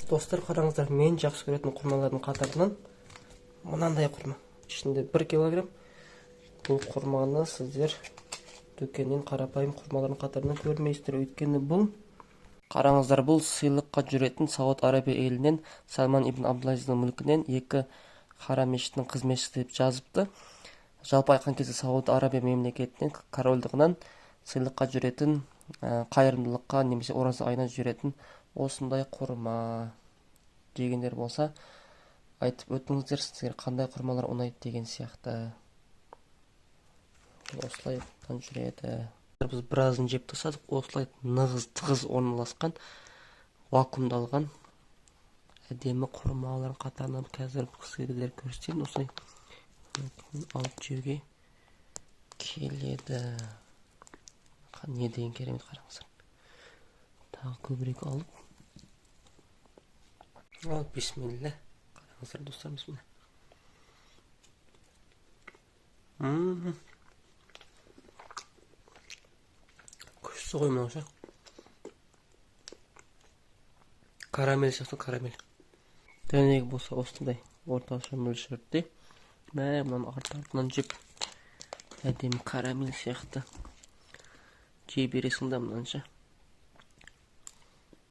Достар, қараңыздар, мен жақсы көретін құрмалардың қатарынан мынандай құрма. Ішінде 1 килограмм. Бұл құрманы сіздер дүкеннен қарапайым құрмалардың қатарынан көрмейсіздер. Өйткені бұл, қараңыздар, бұл сыйлыққа жүретін Сауд Арабия елінен Салман ибн Абдулазиздің мүлкінен 2 харам мешітінің қызметшісі деп жазыпты. Жалпы айтқан кезде Сауд Арабия мемлекетінен, корольдығынан сыйлыққа жүретін, қайырымдылыққа немесе ораза айына жүретін осындай құрма дегендер болса, айтып өтіңіздер, сіздер қандай құрмалар ұнайды деген сияқты. Осылай жүреді. Біз біразын жеп тастадық. Осылай тығыз орналасқан, вакуумдалған әдемі құрмалардың қатарынан қазір сіздерге көрсетейін. Осылай алып жеуге келеді. Не деген керемет, қараңыздар. Тағы көбірек алып. Ал, бисмилля. Қараңыздар, достар, бисмилля. Күшті ғой мынау ше. Карамель сияқты, карамель. Дәнегі болса осындай орташа мөлшерде. Мұнан артынан жеп, әдемі карамель сияқты жей бересің да мұнан ше.